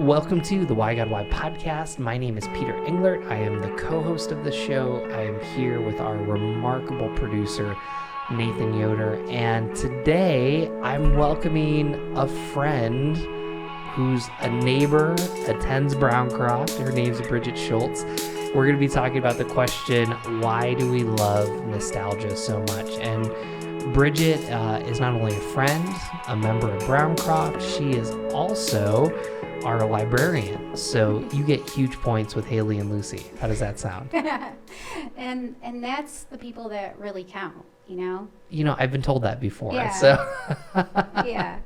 Welcome to the Why God Why podcast. My name is Peter Englert. I am the co-host of the show. I am here with our remarkable producer, Nathan Yoder. And today I'm welcoming a friend who's a neighbor, attends Browncroft. Her name's Bridget Schultz. We're going to be talking about the question, why do we love nostalgia so much? And Bridget is not only a friend, a member of Browncroft, she is also our librarian. So you get huge points with Haley and Lucy. How does that sound? and that's the people that really count, you know? You know, I've been told that before. Yeah. So Yeah.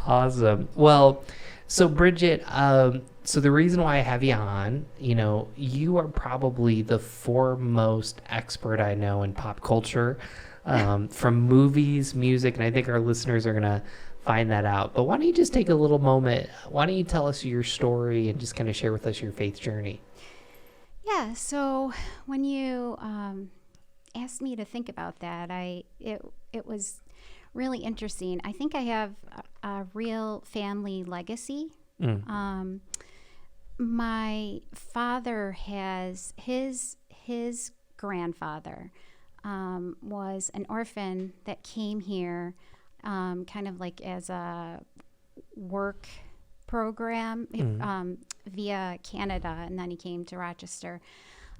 Awesome. Well, so Bridget, so the reason why I have you on, you know, you are probably the foremost expert I know in pop culture, from movies, music, and I think our listeners are going to find that out. But why don't you just take a little moment? Why don't you tell us your story and just kind of share with us your faith journey? Yeah. So when you asked me to think about that, it was really interesting. I think I have a real family legacy. My father has his grandfather was an orphan that came here kind of like as a work program via Canada, and then he came to Rochester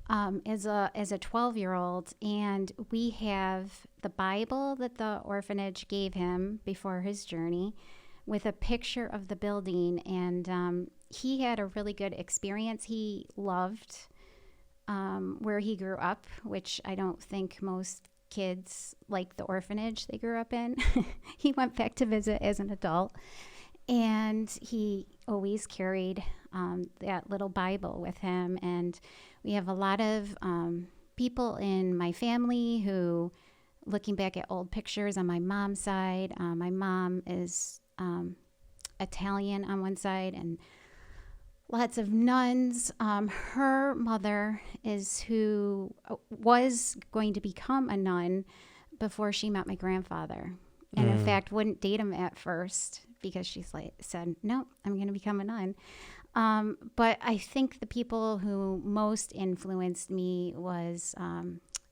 as a 12-year-old. And we have the Bible that the orphanage gave him before his journey with a picture of the building, and he had a really good experience. He loved where he grew up, which I don't think most kids like the orphanage they grew up in. He went back to visit as an adult, and he always carried that little Bible with him. And we have a lot of people in my family who, looking back at old pictures on my mom's side, my mom is Italian on one side and lots of nuns. Her mother is who was going to become a nun before she met my grandfather. And in fact, wouldn't date him at first because said, no, I'm going to become a nun. But I think the people who most influenced me was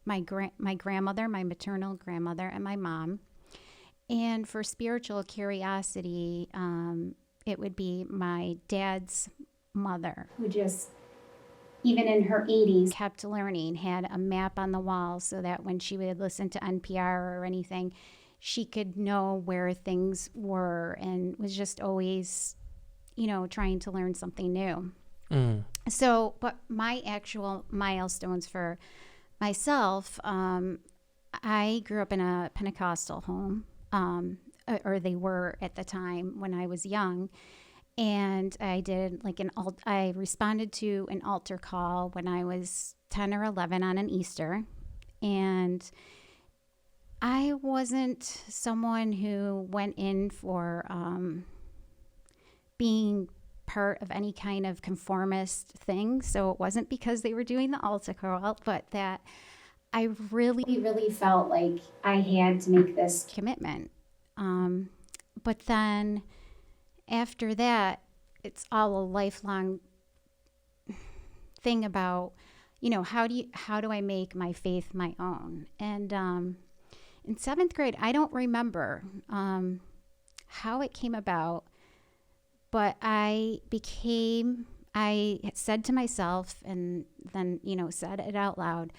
my grandmother, my maternal grandmother, and my mom. And for spiritual curiosity, it would be my dad's mother, who just, even in her 80s, kept learning, had a map on the wall so that when she would listen to NPR or anything, she could know where things were, and was just always, you know, trying to learn something new. So, but my actual milestones for myself, I grew up in a Pentecostal home, or they were at the time when I was young. And I did like I responded to an altar call when I was 10 or 11 on an Easter. And I wasn't someone who went in for being part of any kind of conformist thing. So it wasn't because they were doing the altar call, but that I really felt like I had to make this commitment. But then after that, it's all a lifelong thing about, you know, how do I make my faith my own? And in 7th grade, I don't remember how it came about, but I said to myself, and then, you know, said it out loud,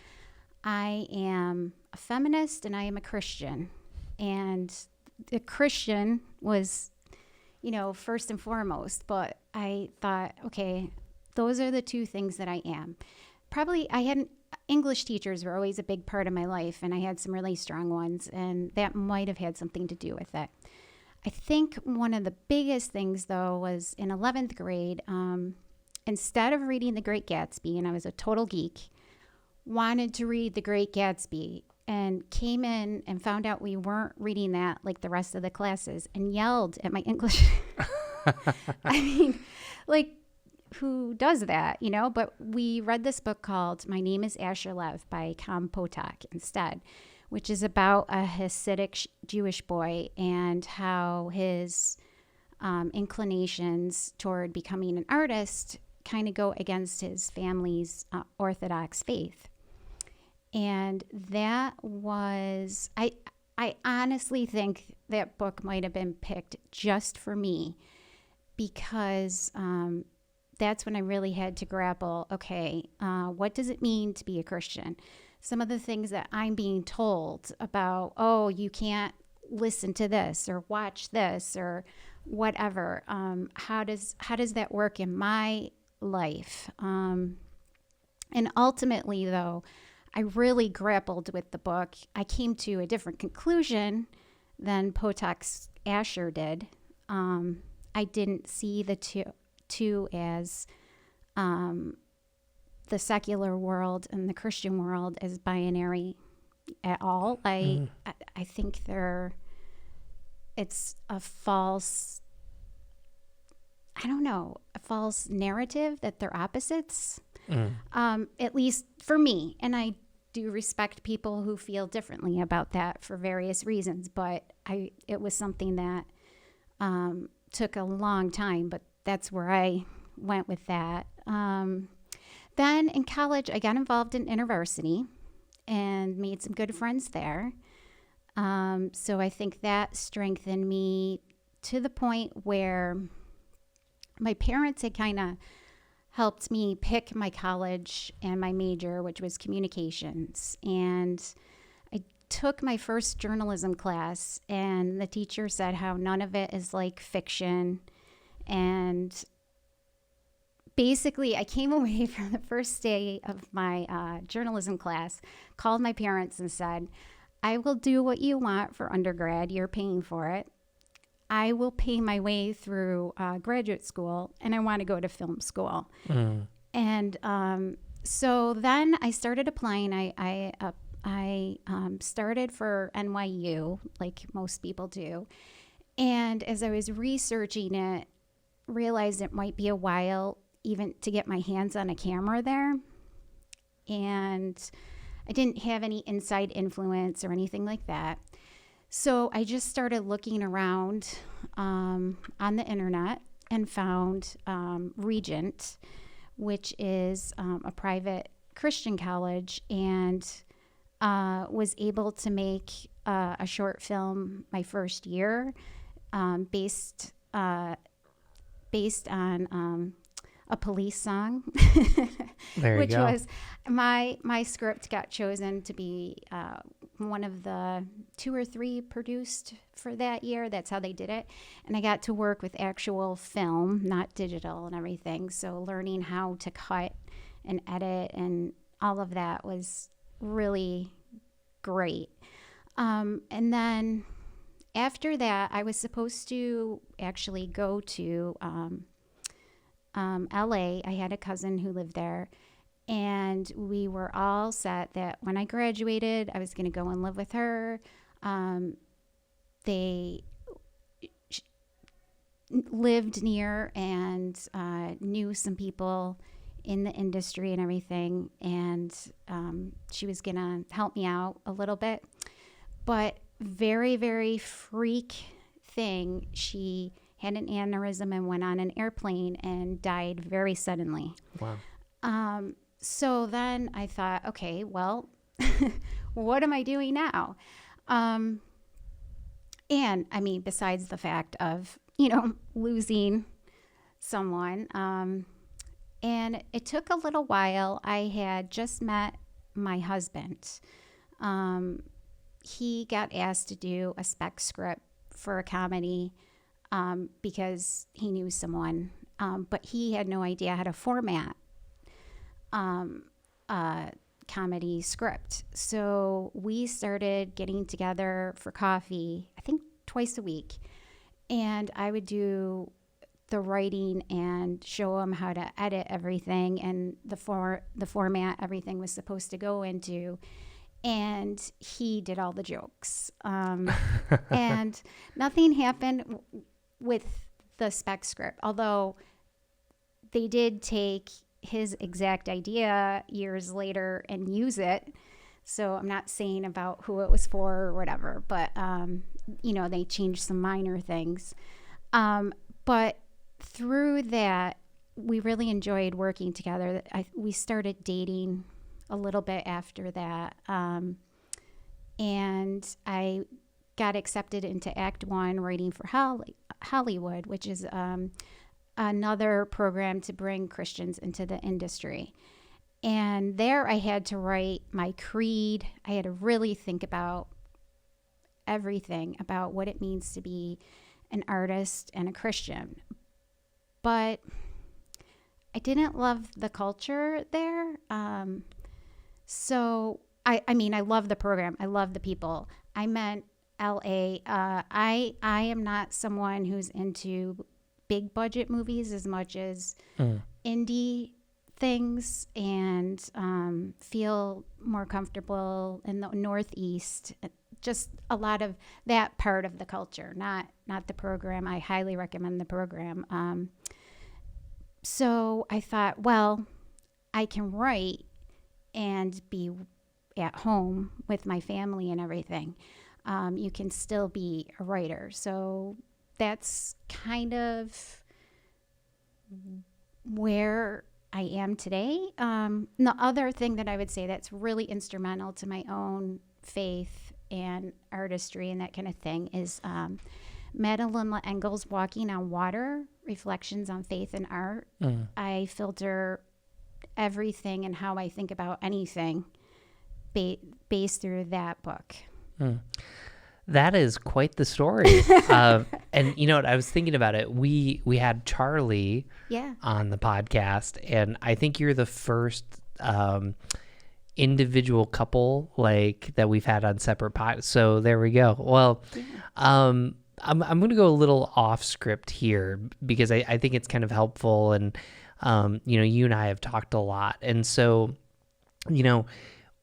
I am a feminist and I am a Christian. And the Christian was, you know, first and foremost, but I thought, okay, those are the two things that I am. Probably English teachers were always a big part of my life, and I had some really strong ones, and that might have had something to do with it. I think one of the biggest things, though, was in 11th grade, instead of reading The Great Gatsby, and I was a total geek, wanted to read The Great Gatsby, and came in and found out we weren't reading that like the rest of the classes, and yelled at my English. I mean, like, who does that, you know? But we read this book called My Name is Asher Lev by Kam Potok instead, which is about a Hasidic Jewish boy and how his inclinations toward becoming an artist kind of go against his family's Orthodox faith. And that was, I honestly think that book might have been picked just for me, because that's when I really had to grapple, okay, what does it mean to be a Christian? Some of the things that I'm being told about, oh, you can't listen to this or watch this or whatever. How does that work in my life? And ultimately, though, I really grappled with the book. I came to a different conclusion than Potok Asher did. I didn't see the two as the secular world and the Christian world as binary at all. I think it's a false, a false narrative that they're opposites, at least for me. And I do respect people who feel differently about that for various reasons, but it was something that took a long time, but that's where I went with that. Then in college, I got involved in InterVarsity and made some good friends there. So I think that strengthened me to the point where my parents had kind of helped me pick my college and my major, which was communications. And I took my first journalism class, and the teacher said how none of it is like fiction. And basically, I came away from the first day of my journalism class, called my parents and said, I will do what you want for undergrad. You're paying for it. I will pay my way through graduate school, and I want to go to film school. And so then I started applying. I started for NYU, like most people do. And as I was researching it, realized it might be a while even to get my hands on a camera there. And I didn't have any inside influence or anything like that. So I just started looking around on the internet and found Regent, which is a private Christian college, and was able to make a short film my first year based on a police song, which was my script got chosen to be one of the 2 or 3 produced for that year. That's how they did it. And I got to work with actual film, not digital and everything. So learning how to cut and edit and all of that was really great. And then after that, I was supposed to actually go to LA. I had a cousin who lived there, and we were all set that when I graduated, I was going to go and live with her. They lived near and knew some people in the industry and everything, and she was going to help me out a little bit. But very, very freak thing, she had an aneurysm and went on an airplane and died very suddenly. Wow. So then I thought, okay, well, what am I doing now? And I mean, besides the fact of, losing someone. And it took a little while. I had just met my husband. He got asked to do a spec script for a comedy because he knew someone, but he had no idea how to format a comedy script. So we started getting together for coffee, I think twice a week, and I would do the writing and show him how to edit everything and the format everything was supposed to go into. And he did all the jokes. And nothing happened with the spec script, although they did take his exact idea years later and use it. So I'm not saying about who it was for or whatever, but, they changed some minor things. But through that, we really enjoyed working together. We started dating a little bit after that. And I got accepted into Act One, writing for Hollywood, which is another program to bring Christians into the industry. And there I had to write my creed. I had to really think about everything about what it means to be an artist and a Christian. But I didn't love the culture there. So I mean, I love the program. I love the people. I meant LA. I am not someone who's into big budget movies as much as indie things, and feel more comfortable in the Northeast. Just a lot of that part of the culture, not the program. I highly recommend the program. So I thought, well, I can write and be at home with my family and everything. You can still be a writer. So that's kind of where I am today. The other thing that I would say that's really instrumental to my own faith and artistry and that kind of thing is Madeleine L'Engle's Walking on Water, Reflections on Faith and Art. I filter everything and how I think about anything based through that book. That is quite the story. And you know what? I was thinking about it. We had Charlie on the podcast, and I think you're the first individual couple like that we've had on separate podcasts. So there we go. Well, I'm going to go a little off script here because I think it's kind of helpful, and you know, you and I have talked a lot, and so you know.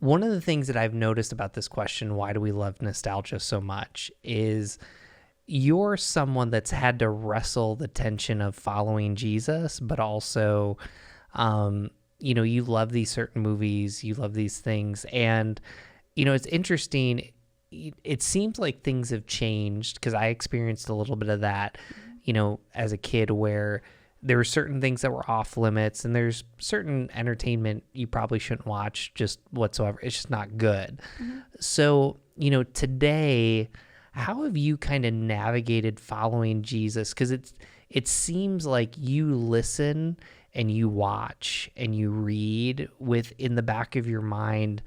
One of the things that I've noticed about this question, why do we love nostalgia so much, is you're someone that's had to wrestle the tension of following Jesus, but also, you know, you love these certain movies, you love these things. And, you know, it's interesting. It seems like things have changed because I experienced a little bit of that, you know, as a kid where there were certain things that were off limits, and there's certain entertainment you probably shouldn't watch just whatsoever. It's just not good. So, you know, today, how have you kind of navigated following Jesus? Because it seems like you listen and you watch and you read with in the back of your mind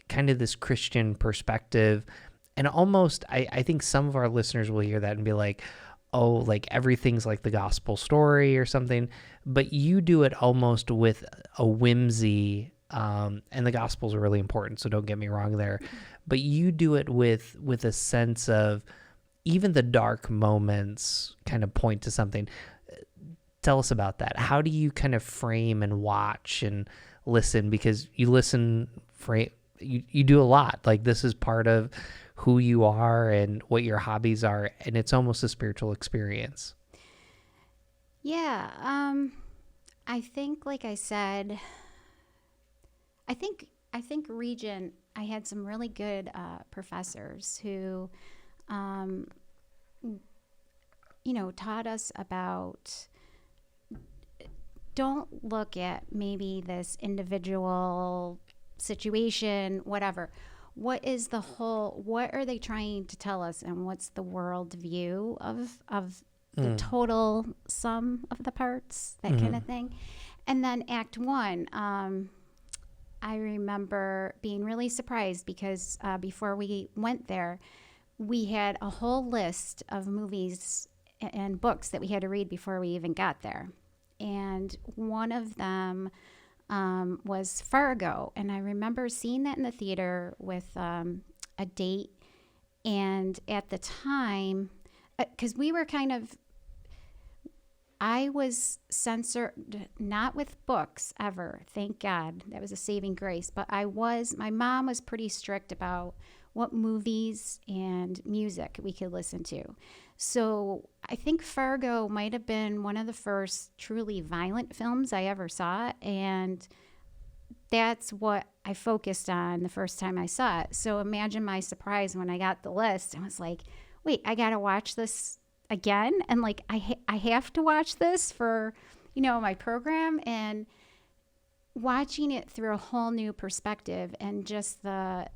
kind of this Christian perspective. And almost, I think some of our listeners will hear that and be like, oh, like everything's like the gospel story or something, but you do it almost with a whimsy, and the gospels are really important, so don't get me wrong there, but you do it with a sense of even the dark moments kind of point to something. Tell us about that. How do you kind of frame and watch and listen? Because you listen, you do a lot. Like this is part of who you are and what your hobbies are, and it's almost a spiritual experience. Yeah, I think, like I said, I think Regent, I had some really good professors who, you know, taught us about don't look at maybe this individual situation, whatever. What are they trying to tell us, and what's the world view of the total sum of the parts, that kind of thing. And then Act One, I remember being really surprised because before we went there, we had a whole list of movies and books that we had to read before we even got there. And one of them was Fargo. And I remember seeing that in the theater with a date. And at the time, because we were I was censored, not with books ever, thank God. That was a saving grace. But my mom was pretty strict about what movies and music we could listen to. So I think Fargo might have been one of the first truly violent films I ever saw, and that's what I focused on the first time I saw it. So imagine my surprise when I got the list. I was like, wait, I got to watch this again, and like I have to watch this for, my program, and watching it through a whole new perspective, and just the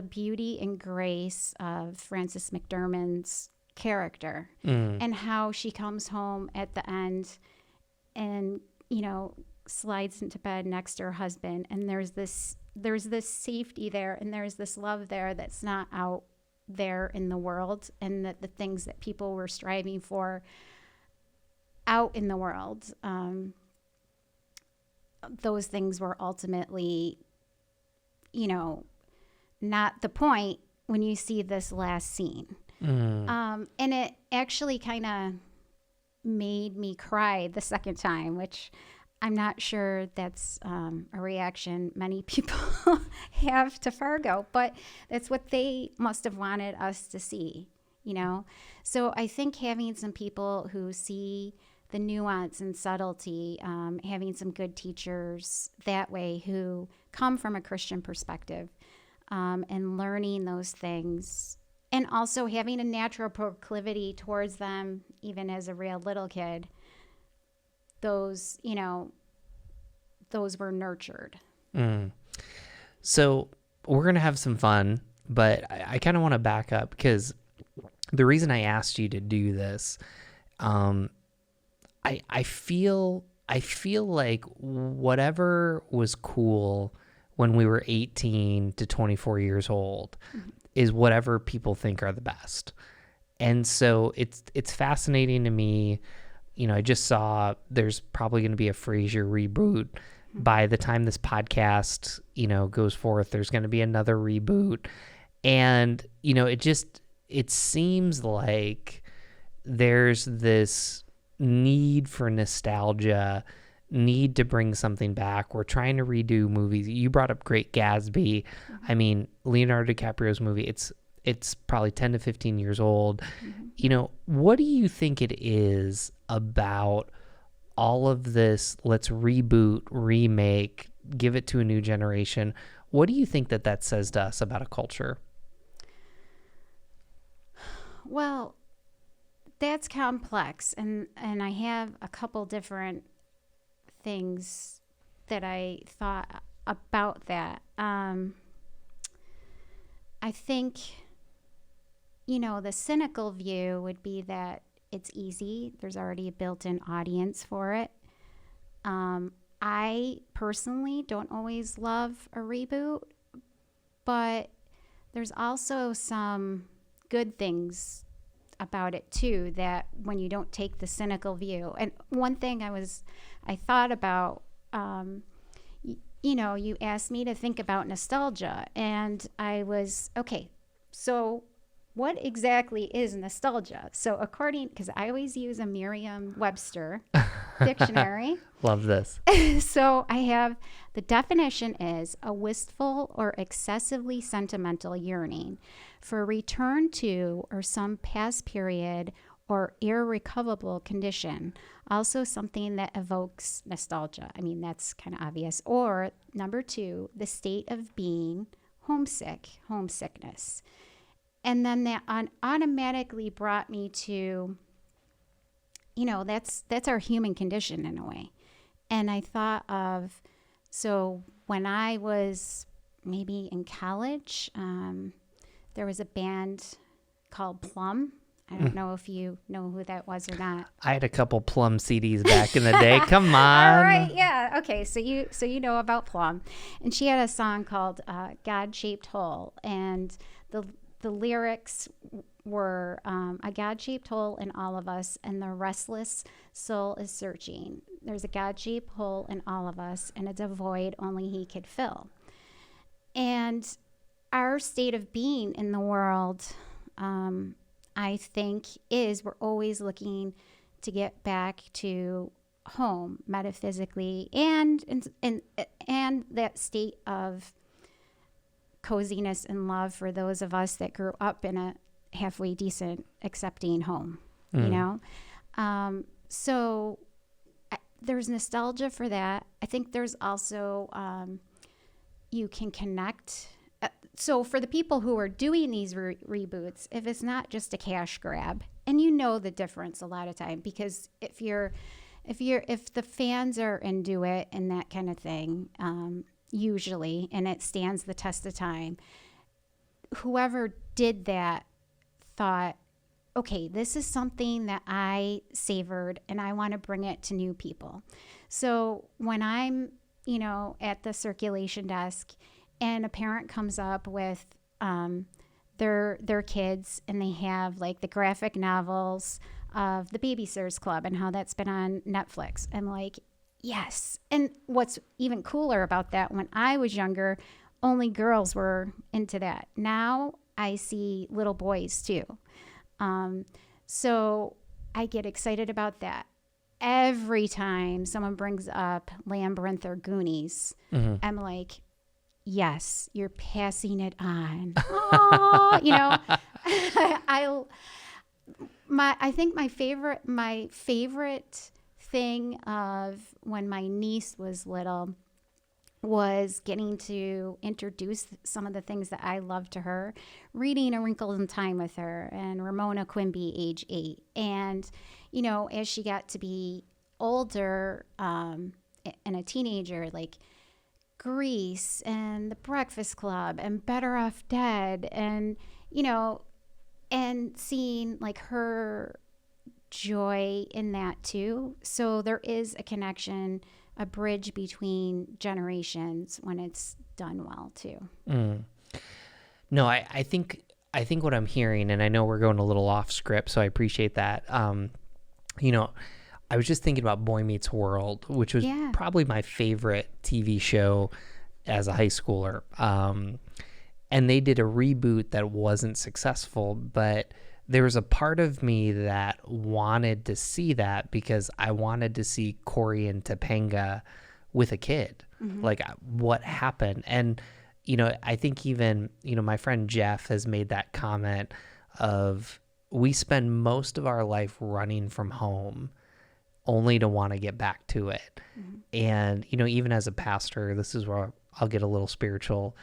beauty and grace of Frances McDormand's character, and how she comes home at the end and, slides into bed next to her husband, and there's this safety there, and there's this love there that's not out there in the world, and that the things that people were striving for out in the world, those things were ultimately, not the point when you see this last scene. And it actually kind of made me cry the second time, which I'm not sure that's a reaction many people have to Fargo, but that's what they must have wanted us to see, So I think having some people who see the nuance and subtlety, having some good teachers that way who come from a Christian perspective, and learning those things, and also having a natural proclivity towards them, even as a real little kid, those were nurtured. So we're going to have some fun, but I kind of want to back up, because the reason I asked you to do this, I feel like whatever was cool when we were 18 to 24 years old is whatever people think are the best. And so it's fascinating to me. I just saw there's probably going to be a Frasier reboot. By the time this podcast, goes forth, there's going to be another reboot. And, it seems like there's this need for nostalgia, need to bring something back. We're trying to redo movies. You brought up Great Gatsby. I mean, Leonardo DiCaprio's movie, it's probably 10 to 15 years old. What do you think it is about all of this, let's reboot, remake, give it to a new generation? What do you think that says to us about a culture? Well, that's complex, and I have a couple different things that I thought about that. I think, the cynical view would be that it's easy. There's already a built-in audience for it. I personally don't always love a reboot, but there's also some good things about it too, that when you don't take the cynical view. And one thing I thought about, you asked me to think about nostalgia, and I was, okay, so what exactly is nostalgia? So because I always use a Merriam-Webster dictionary. Love this. So I have, the definition is a wistful or excessively sentimental yearning for a return to or some past period or irrecoverable condition. Also something that evokes nostalgia. I mean, that's kind of obvious. Or number 2, the state of being homesickness. And then that automatically brought me to, that's our human condition in a way. And I thought of, so when I was maybe in college, there was a band called Plum. I don't know if you know who that was or not. I had a couple Plum CDs back in the day. Come on. All right, yeah. Okay, so you know about Plum. And she had a song called God-Shaped Hole. And the lyrics were a God-shaped hole in all of us, and the restless soul is searching. There's a God-shaped hole in all of us, and it's a void only he could fill. And our state of being in the world, I think, is we're always looking to get back to home metaphysically, and that state of coziness and love for those of us that grew up in a halfway decent, accepting home, So there's nostalgia for that. I think there's also, you can connect. So for the people who are doing these reboots, if it's not just a cash grab, and and you know the difference a lot of time, because if the fans are into it and that kind of thing, usually, and it stands the test of time, whoever did that thought, okay, this is something that I savored and I want to bring it to new people. So when I'm, at the circulation desk and a parent comes up with their kids, and they have like the graphic novels of the Babysitters Club and how that's been on Netflix, I'm like, yes. And what's even cooler about that, when I was younger, only girls were into that. Now I see little boys too. So I get excited about that. Every time someone brings up Labyrinth or Goonies, I'm like, yes, you're passing it on. Oh, I think my favorite thing of when my niece was little was getting to introduce some of the things that I loved to her, reading A Wrinkle in Time with her and Ramona Quimby, age 8. And, as she got to be older and a teenager, like Grease and The Breakfast Club and Better Off Dead, and, and seeing like her joy in that too. So there is a connection, a bridge between generations when it's done well too. No, I think what I'm hearing, and I know we're going a little off script, so I appreciate that. I was just thinking about Boy Meets World, which was probably my favorite TV show as a high schooler. And they did a reboot that wasn't successful, but there was a part of me that wanted to see that because I wanted to see Corey and Topanga with a kid. Like, what happened? And, I think even, my friend Jeff has made that comment of, we spend most of our life running from home only to want to get back to it. And, even as a pastor, this is where I'll get a little spiritual,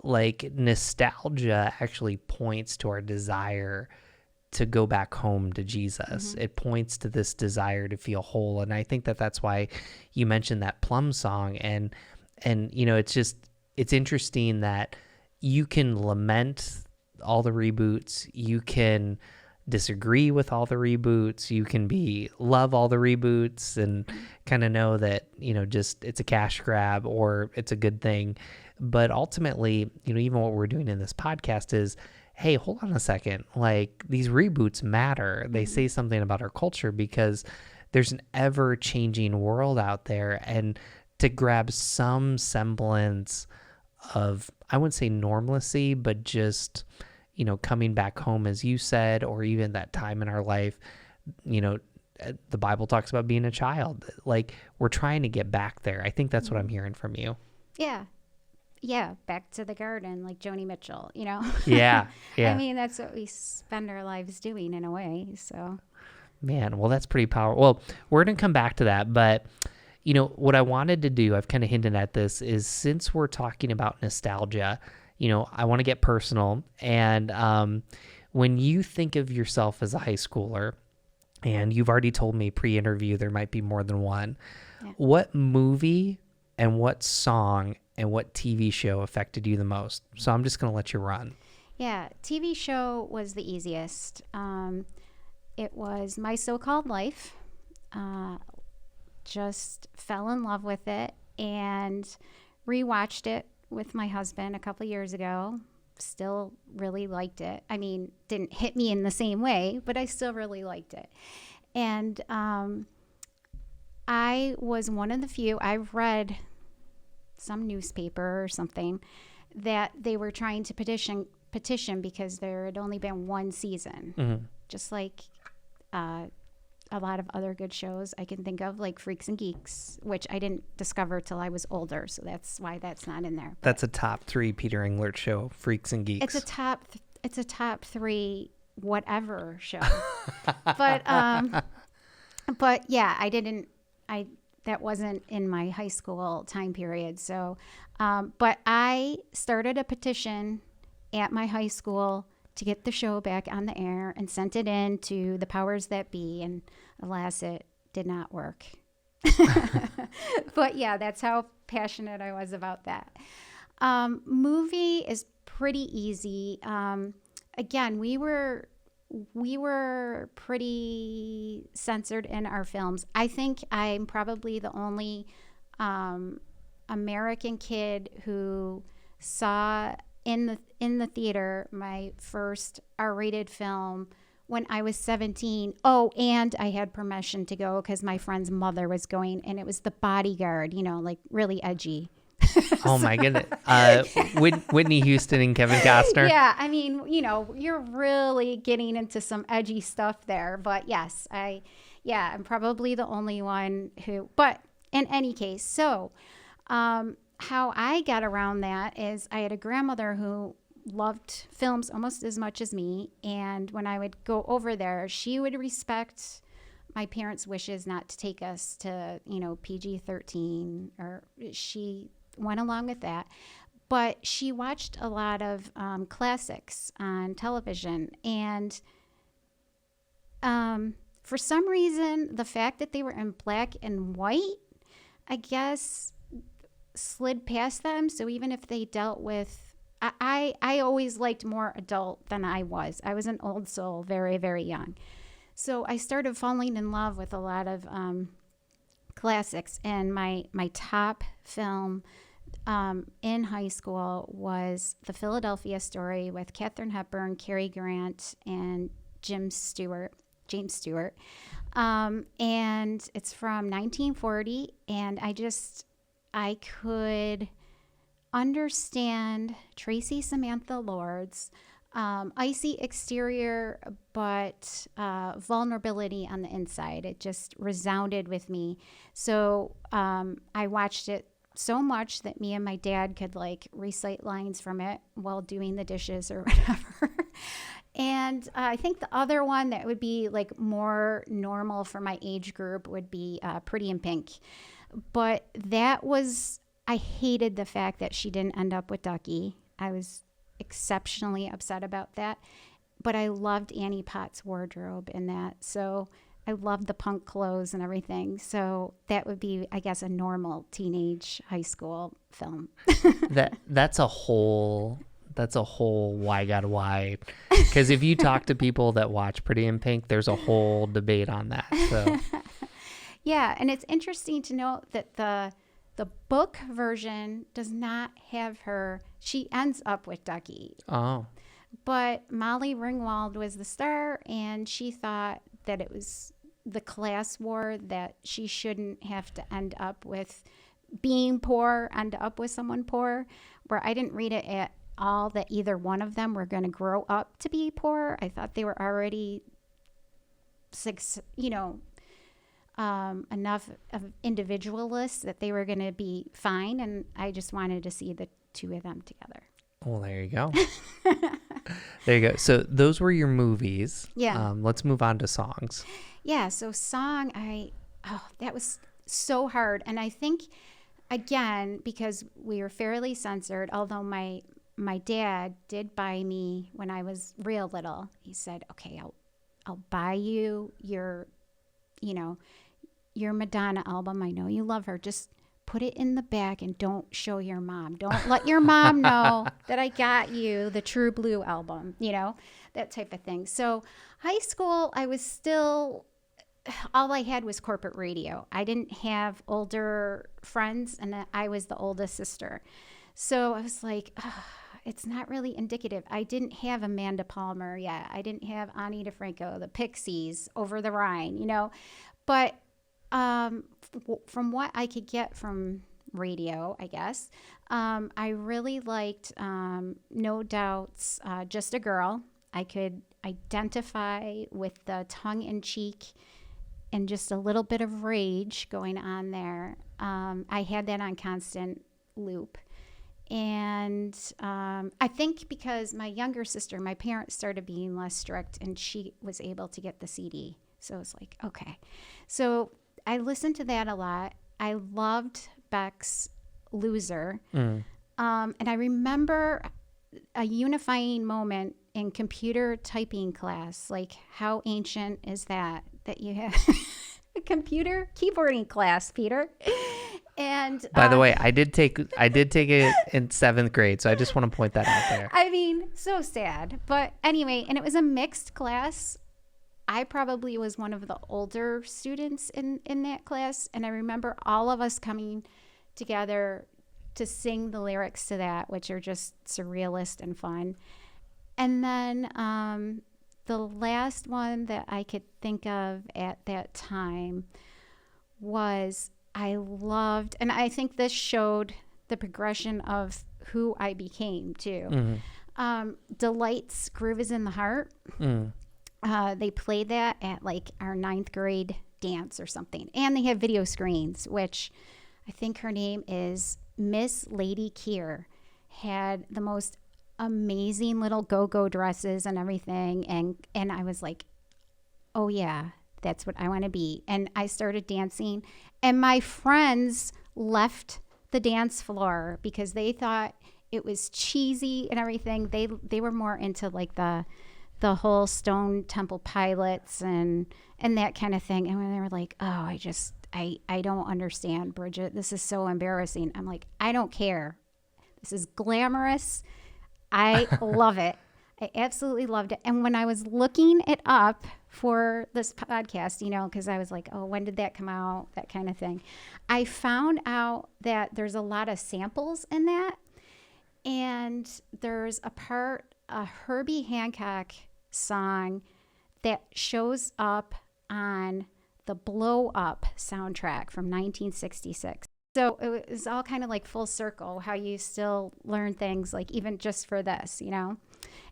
like nostalgia actually points to our desire to go back home to Jesus. It points to this desire to feel whole. And I think that that's why you mentioned that Plum song. And it's interesting that you can lament all the reboots. You can disagree with all the reboots. You can love all the reboots and kind of know that, just it's a cash grab or it's a good thing. But ultimately, even what we're doing in this podcast is, hey, hold on a second. Like, these reboots matter. They say something about our culture because there's an ever-changing world out there. And to grab some semblance of, I wouldn't say normalcy, but just, coming back home, as you said, or even that time in our life, the Bible talks about being a child. Like, we're trying to get back there. I think that's what I'm hearing from you. Yeah, back to the garden, like Joni Mitchell, Yeah. I mean, that's what we spend our lives doing in a way, so. Man, well, that's pretty powerful. Well, we're going to come back to that, but, what I wanted to do, I've kind of hinted at this, is since we're talking about nostalgia, I want to get personal. And when you think of yourself as a high schooler, and you've already told me pre-interview there might be more than one, what movie and what song and what TV show affected you the most? So I'm just going to let you run. Yeah, TV show was the easiest. It was My So-Called Life. Just fell in love with it and rewatched it with my husband a couple years ago. Still really liked it. I mean, didn't hit me in the same way, but I still really liked it. And I was one of the few, I've read some newspaper or something that they were trying to petition because there had only been one season. Just like a lot of other good shows I can think of, like Freaks and Geeks, which I didn't discover till I was older, so that's why that's not in there. But that's a top 3 Peter Englert show, Freaks and Geeks. It's a top 3 whatever show. But yeah, that wasn't in my high school time period. So, but I started a petition at my high school to get the show back on the air and sent it in to the powers that be. And alas, it did not work. But yeah, that's how passionate I was about that. Movie is pretty easy. Again, we were pretty censored in our films. I think I'm probably the only American kid who saw in the theater my first R-rated film when I was 17. Oh, and I had permission to go because my friend's mother was going, and it was The Bodyguard, like really edgy. Oh my goodness. Whitney Houston and Kevin Costner. Yeah, I mean, you're really getting into some edgy stuff there. But yes, I'm probably the only one who, but in any case, so how I got around that is I had a grandmother who loved films almost as much as me. And when I would go over there, she would respect my parents' wishes not to take us to, PG-13, or she went along with that. But she watched a lot of classics on television. And for some reason, the fact that they were in black and white, I guess, slid past them. So even if they dealt with, I always liked more adult than I was. I was an old soul, very, very young. So I started falling in love with a lot of classics. And my top film in high school was The Philadelphia Story with Katharine Hepburn, Cary Grant, and James Stewart. And it's from 1940. And I could understand Tracy Samantha Lord's icy exterior, but vulnerability on the inside. It just resounded with me. So I watched it so much that me and my dad could recite lines from it while doing the dishes or whatever. And I think the other one that would be more normal for my age group would be Pretty in Pink. But I hated the fact that she didn't end up with Ducky. I was exceptionally upset about that. But I loved Annie Potts' wardrobe in that. So I loved the punk clothes and everything. So that would be, I guess, a normal teenage high school film. That's a whole why God why. Because if you talk to people that watch Pretty in Pink, there's a whole debate on that. So yeah, and it's interesting to note that the book version does not have her. She ends up with Ducky. Oh. But Molly Ringwald was the star, and she thought that it was the class war, that she shouldn't have to end up with being poor, end up with someone poor, where I didn't read it at all that either one of them were going to grow up to be poor. I thought they were already enough of individualists that they were going to be fine, and I just wanted to see the two of them together. Well, there you go. There you go. So those were your movies. Yeah. Let's move on to songs. Yeah. So song, that was so hard. And I think, again, because we were fairly censored, although my dad did buy me when I was real little. He said, okay, I'll buy you your Madonna album. I know you love her. Just put it in the back and don't show your mom. Don't let your mom know that I got you the True Blue album, that type of thing. So high school, I was still, all I had was corporate radio. I didn't have older friends, and I was the oldest sister. So I was like, it's not really indicative. I didn't have Amanda Palmer yet. I didn't have Ani DeFranco, the Pixies, Over the Rhine, But from what I could get from radio, I guess, I really liked No Doubt's Just a Girl. I could identify with the tongue-in-cheek and just a little bit of rage going on there. I had that on constant loop. And I think because my younger sister, my parents started being less strict, and she was able to get the CD. So it was like, okay. So I listened to that a lot. I loved Beck's Loser. And I remember a unifying moment in computer typing class. Like, how ancient is that you have a computer keyboarding class, Peter? And by the way, I did take it in 7th grade, so I just want to point that out there. I mean, so sad. But anyway, and it was a mixed class. I probably was one of the older students in that class, and I remember all of us coming together to sing the lyrics to that, which are just surrealist and fun. And then the last one that I could think of at that time was, I loved, and I think this showed the progression of who I became too. Delight's Groove is in the Heart. They played that at like our 9th grade dance or something. And they have video screens, which I think her name is Miss Lady Keir, had the most amazing little go-go dresses and everything. And I was like, oh yeah, that's what I want to be. And I started dancing, and my friends left the dance floor because they thought it was cheesy and everything. They were more into like the whole Stone Temple Pilots and that kind of thing. And when they were like, oh, I don't understand, Bridget. This is so embarrassing. I'm like, I don't care. This is glamorous. I love it. I absolutely loved it. And when I was looking it up for this podcast, because I was like, oh, when did that come out? That kind of thing. I found out that there's a lot of samples in that. And there's a Herbie Hancock song that shows up on the Blow Up soundtrack from 1966. So it was all kind of like full circle, how you still learn things, like even just for this,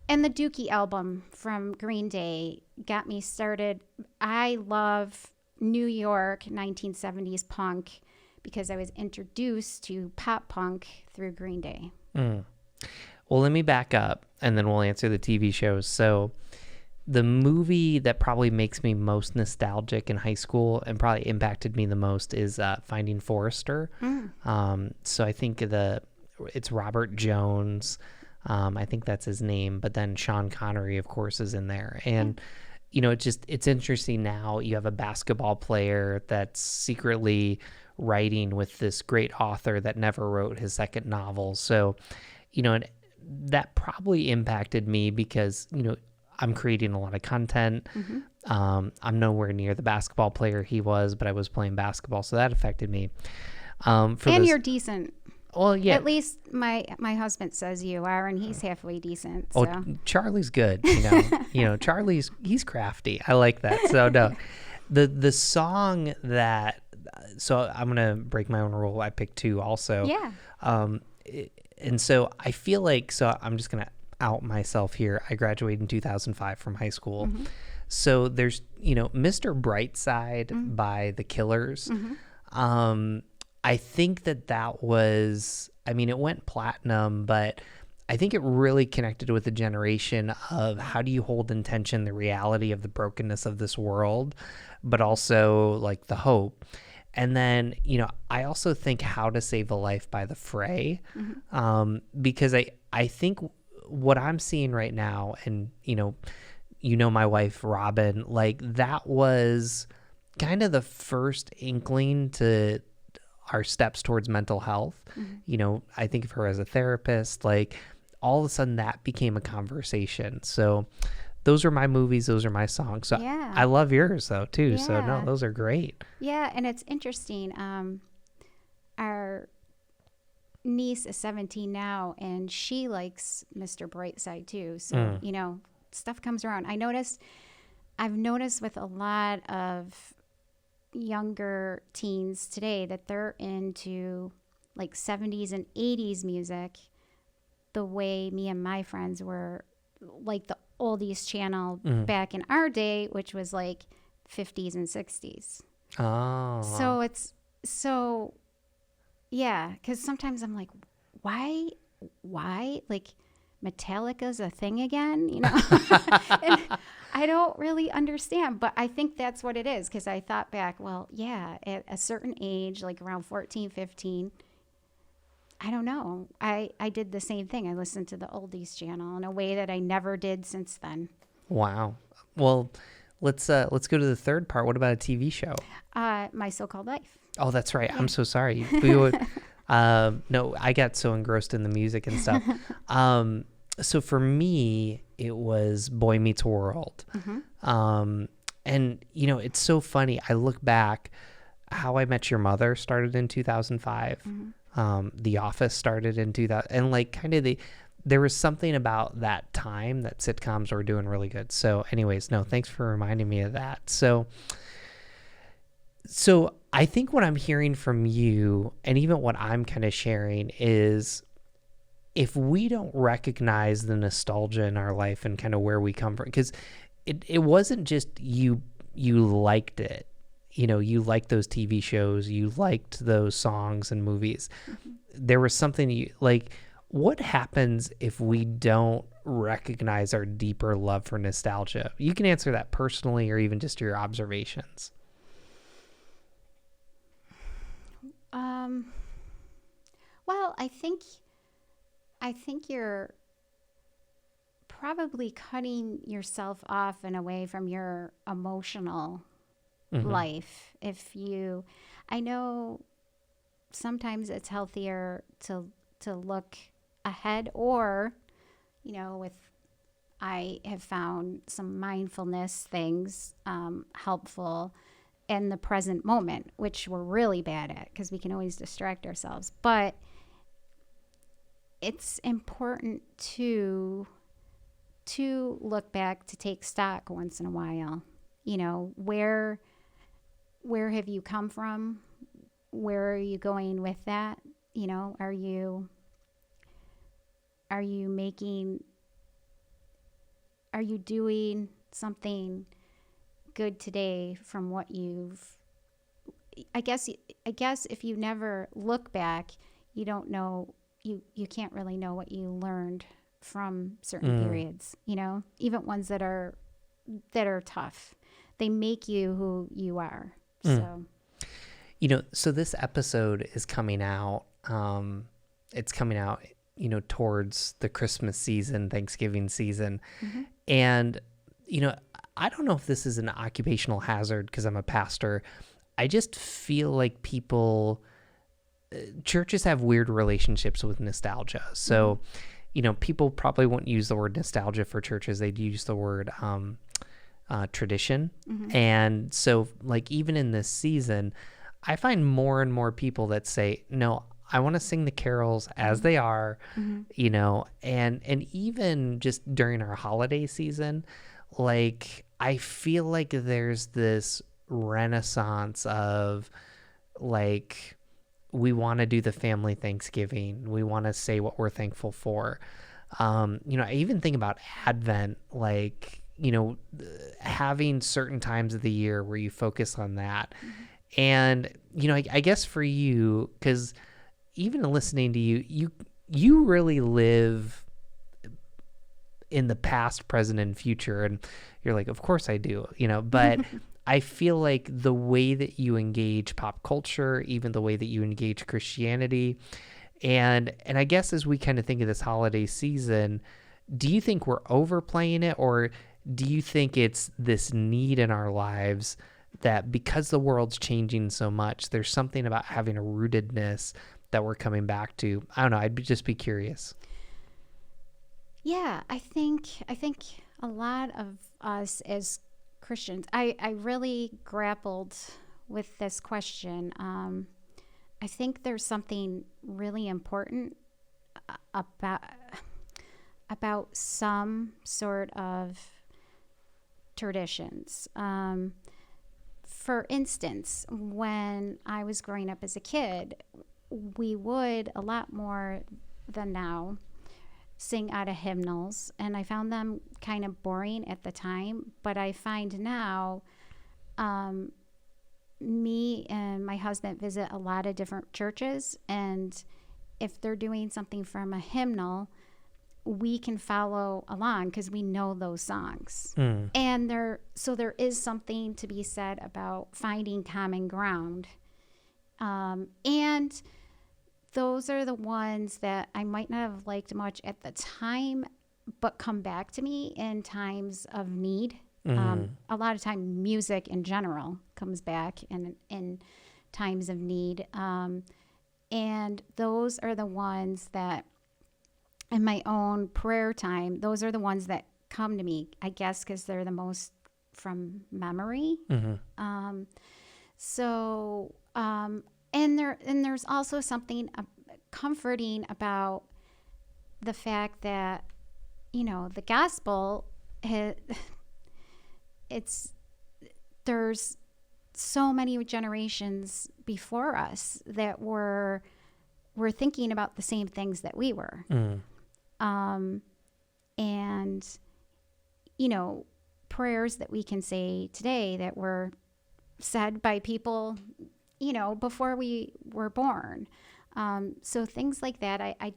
And the Dookie album from Green Day got me started. I love New York 1970s punk because I was introduced to pop punk through Green Day. Well, let me back up, and then we'll answer the TV shows. So the movie that probably makes me most nostalgic in high school and probably impacted me the most is Finding Forrester. So I think it's Robert Jones. I think that's his name, but then Sean Connery, of course, is in there. And, it's interesting now. You have a basketball player that's secretly writing with this great author that never wrote his second novel. So, that probably impacted me because, I'm creating a lot of content. I'm nowhere near the basketball player he was, but I was playing basketball, so that affected me. You're decent. Well, yeah. At least my husband says you are, and he's halfway decent. So. Oh, Charlie's good. Charlie's he's crafty. I like that. So no, the song that. So I'm gonna break my own rule. I picked 2 also. Yeah. And so I feel like I'm just gonna out myself here. I graduated in 2005 from high school. So there's Mr. Brightside by The Killers. I think that was, it went platinum, but I think it really connected with the generation of how do you hold in tension the reality of the brokenness of this world, but also like the hope. And then, I also think How to Save a Life by The Fray, because I think what I'm seeing right now, and, my wife, Robin, like that was kind of the first inkling to our steps towards mental health. I think of her as a therapist, like all of a sudden that became a conversation. So those are my movies. Those are my songs. So yeah. I love yours though too. Yeah. So no, those are great. Yeah. And it's interesting. Our niece is 17 now and she likes Mr. Brightside too. So, stuff comes around. I've noticed with a lot of younger teens today that they're into like 70s and 80s music the way me and my friends were, like the oldies channel back in our day, which was like 50s and 60s. Yeah, because sometimes I'm like, why like Metallica's a thing again, and I don't really understand, but I think that's what it is, because I thought back, well, yeah, at a certain age, like around 14, 15, I don't know. I did the same thing. I listened to the oldies channel in a way that I never did since then. Wow. Well, let's go to the third part. What about a TV show? My So-Called Life. Oh, that's right. Yeah. I'm so sorry. We would, no, I got so engrossed in the music and stuff. So for me, it was Boy Meets World. And, you know, it's so funny. I look back, How I Met Your Mother started in 2005. The Office started in 2000. And like kind of there was something about that time that sitcoms were doing really good. So anyways, no, thanks for reminding me of that. So I think what I'm hearing from you, and even what I'm kind of sharing, is if we don't recognize the nostalgia in our life and kind of where we come from, because it wasn't just you liked it, you know, you liked those TV shows, you liked those songs and movies. There was something you like. What happens if we don't recognize our deeper love for nostalgia? You can answer that personally or even just your observations. Well, I think you're probably cutting yourself off in a way from your emotional life. I know sometimes it's healthier to look ahead, or, you know, I have found some mindfulness things helpful in the present moment, which we're really bad at because we can always distract ourselves. But it's important to look back, to take stock once in a while. You know, where have you come from? Where are you going with that? You know, are you doing something good today from what I guess if you never look back, you don't know, you can't really know what you learned from certain periods, you know, even ones that are tough. They make you who you are. So, you know, so this episode is coming out. It's coming out, you know, towards the Christmas season, Thanksgiving season. And, you know, I don't know if this is an occupational hazard because I'm a pastor. I just feel like churches have weird relationships with nostalgia. So, you know, people probably won't use the word nostalgia for churches. They'd use the word tradition. And so, like, even in this season, I find more and more people that say, no, I want to sing the carols as they are, you know, and even just during our holiday season, like, I feel like there's this renaissance of, like, we want to do the family Thanksgiving. We want to say what we're thankful for. You know, I even think about Advent, like, you know, having certain times of the year where you focus on that. And, you know, I guess for you, because even listening to you really live in the past, present, and future. And you're like, of course I do, you know, but I feel like the way that you engage pop culture, even the way that you engage Christianity, and I guess as we kind of think of this holiday season, do you think we're overplaying it, or do you think it's this need in our lives that because the world's changing so much, there's something about having a rootedness that we're coming back to? I don't know. I'd just be curious. Yeah, I think a lot of us as Christians, I really grappled with this question. I think there's something really important about some sort of traditions. For instance, when I was growing up as a kid, we would, a lot more than now, sing out of hymnals, and I found them kind of boring at the time, but I find now me and my husband visit a lot of different churches, and if they're doing something from a hymnal, we can follow along because we know those songs. And there is something to be said about finding common ground. And those are the ones that I might not have liked much at the time, but come back to me in times of need. A lot of time, music in general comes back in times of need. And those are the ones that, in my own prayer time, those are the ones that come to me, I guess, because they're the most from memory. And there's also something comforting about the fact that, the gospel, there's so many generations before us that were thinking about the same things that we were. And, prayers that we can say today that were said by people, before we were born. So things like that. I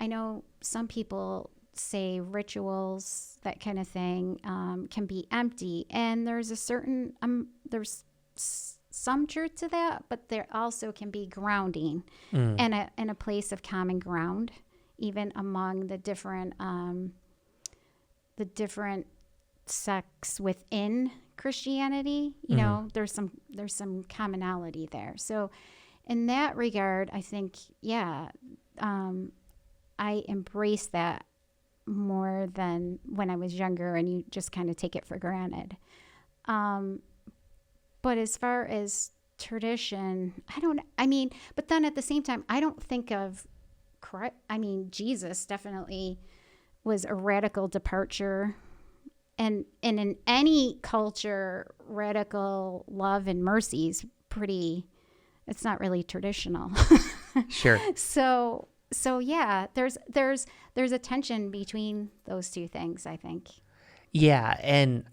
know some people say rituals, that kind of thing, can be empty. And there's there's some truth to that, but there also can be grounding and a place of common ground, even among the different sects within Christianity. There's some commonality there. So in that regard, I think, I embrace that more than when I was younger and you just kind of take it for granted. But as far as tradition, but then at the same time, I don't think of Jesus definitely was a radical departure. And in any culture, radical love and mercy is it's not really traditional. Sure. So yeah, there's a tension between those two things, I think. Yeah, and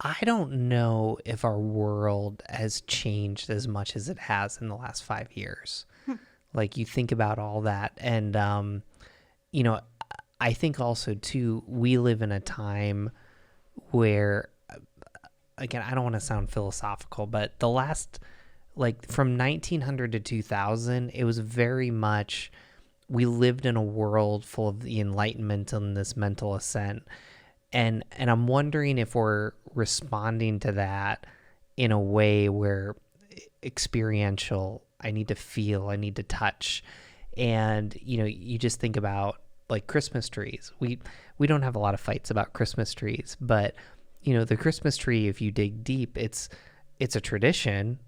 I don't know if our world has changed as much as it has in the last 5 years. Like, you think about all that, and I think also too, we live in a time where, again, I don't want to sound philosophical, but the last, from 1900 to 2000, it was very much, we lived in a world full of the Enlightenment and this mental ascent. And I'm wondering if we're responding to that in a way where experiential, I need to feel, I need to touch. And, you just think about Christmas trees. We don't have a lot of fights about Christmas trees, but, the Christmas tree, if you dig deep, it's a tradition.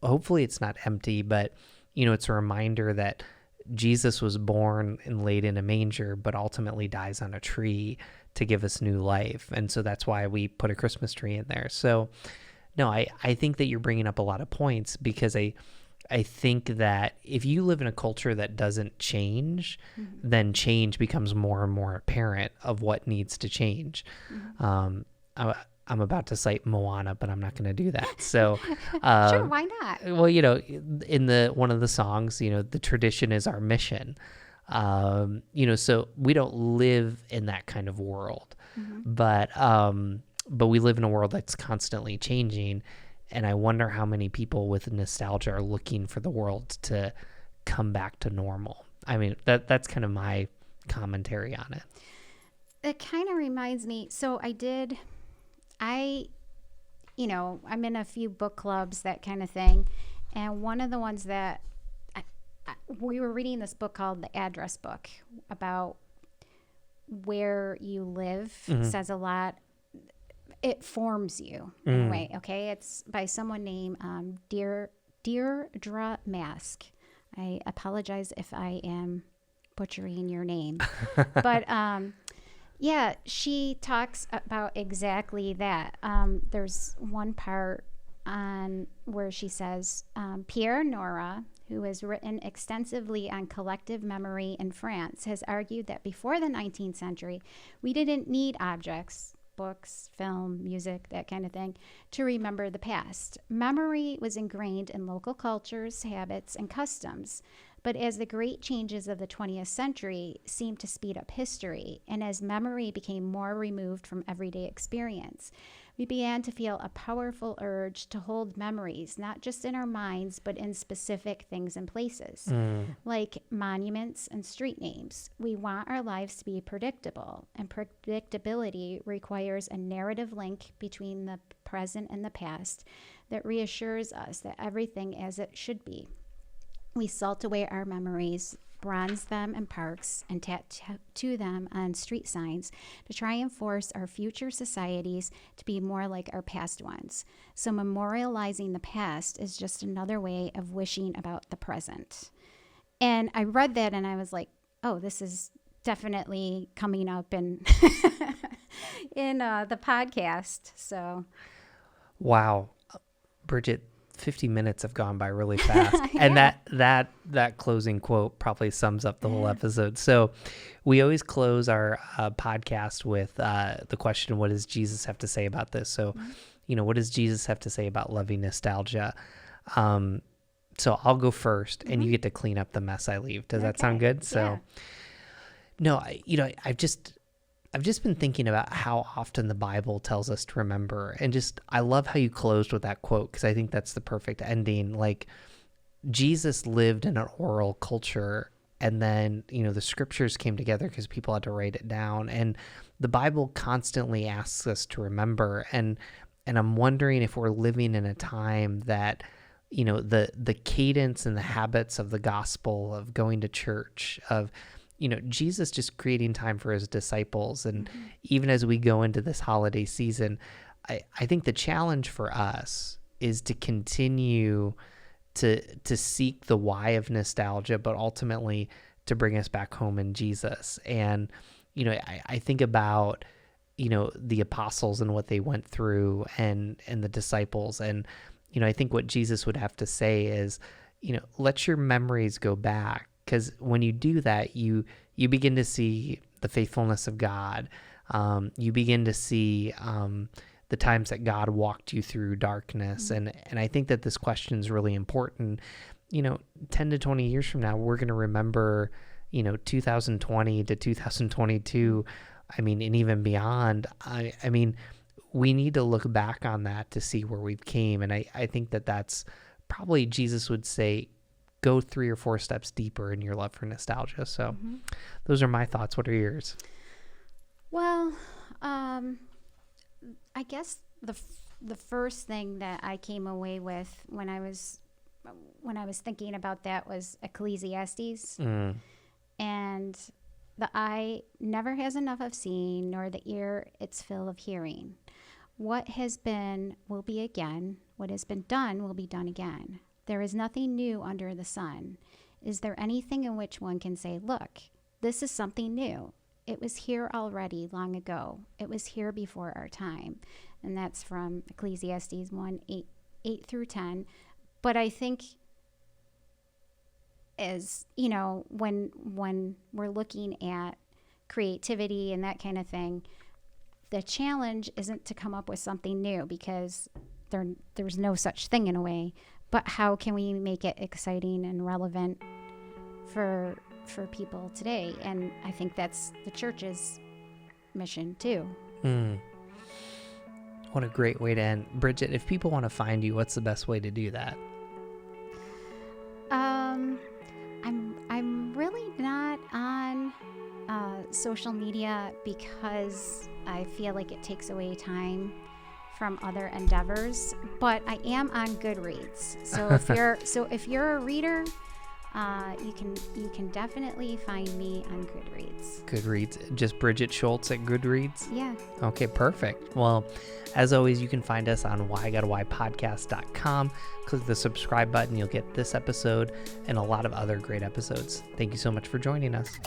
Hopefully it's not empty, but, it's a reminder that Jesus was born and laid in a manger, but ultimately dies on a tree to give us new life. And so that's why we put a Christmas tree in there. So no, I think that you're bringing up a lot of points, because I think that if you live in a culture that doesn't change, then change becomes more and more apparent of what needs to change. I'm about to cite Moana, but I'm not going to do that. So, sure, why not? Well, in one of the songs, the tradition is our mission. So we don't live in that kind of world, but we live in a world that's constantly changing. And I wonder how many people with nostalgia are looking for the world to come back to normal. I mean, that's kind of my commentary on it. It kind of reminds me. So I'm in a few book clubs, that kind of thing. And one of the ones that we were reading this book called The Address Book, about where you live. Says a lot. It forms you in a way. Okay. It's by someone named Deirdre Mask. I apologize if I am butchering your name, but, yeah, she talks about exactly that. There's one part on where she says, Pierre Nora, who has written extensively on collective memory in France, has argued that before the 19th century, we didn't need objects, books, film, music, that kind of thing, to remember the past. Memory was ingrained in local cultures, habits, and customs. But as the great changes of the 20th century seemed to speed up history, and as memory became more removed from everyday experience, we began to feel a powerful urge to hold memories, not just in our minds, but in specific things and places, like monuments and street names. We want our lives to be predictable, and predictability requires a narrative link between the present and the past that reassures us that everything as it should be. We salt away our memories, bronze them in parks, and tattoo them on street signs to try and force our future societies to be more like our past ones. So memorializing the past is just another way of wishing about the present. And I read that and I was like, oh, this is definitely coming up in the podcast. So, wow, Bridget, 50 minutes have gone by really fast. And that closing quote probably sums up the whole episode. So we always close our podcast with the question, what does Jesus have to say about this? So, what does Jesus have to say about loving nostalgia? So I'll go first and you get to clean up the mess I leave. Does that sound good? So, no, I've just been thinking about how often the Bible tells us to remember, and I love how you closed with that quote, because I think that's the perfect ending. Like, Jesus lived in an oral culture, and then, the scriptures came together because people had to write it down, and the Bible constantly asks us to remember, and I'm wondering if we're living in a time that, the cadence and the habits of the gospel, of going to church, of Jesus just creating time for his disciples. And even as we go into this holiday season, I think the challenge for us is to continue to seek the why of nostalgia, but ultimately to bring us back home in Jesus. And, I think about, the apostles and what they went through, and the disciples. And, I think what Jesus would have to say is, let your memories go back. Because when you do that, you begin to see the faithfulness of God. You begin to see the times that God walked you through darkness. And I think that this question is really important. 10 to 20 years from now, we're going to remember, 2020 to 2022. I mean, and even beyond. I mean, we need to look back on that to see where we've came. And I think that that's probably, Jesus would say, go 3 or 4 steps deeper in your love for nostalgia. So those are my thoughts. What are yours? Well, I guess the first thing that I came away with when I was thinking about that was Ecclesiastes. And the eye never has enough of seeing, nor the ear its fill of hearing. What has been will be again. What has been done will be done again. There is nothing new under the sun. Is there anything in which one can say, look, this is something new? It was here already long ago. It was here before our time. And that's from Ecclesiastes 1:8 through 10. But I think as, when we're looking at creativity and that kind of thing, the challenge isn't to come up with something new, because there's no such thing in a way. But how can we make it exciting and relevant for people today? And I think that's the church's mission too. What a great way to end. Bridget, if people want to find you, what's the best way to do that? I'm really not on social media, because I feel like it takes away time from other endeavors, but I am on Goodreads. So if you're a reader, you can definitely find me on Goodreads. Goodreads, just Bridget Schultz at Goodreads? Yeah. Okay, perfect. Well, as always, you can find us on whygotawhypodcast.com. Click the subscribe button. You'll get this episode and a lot of other great episodes. Thank you so much for joining us.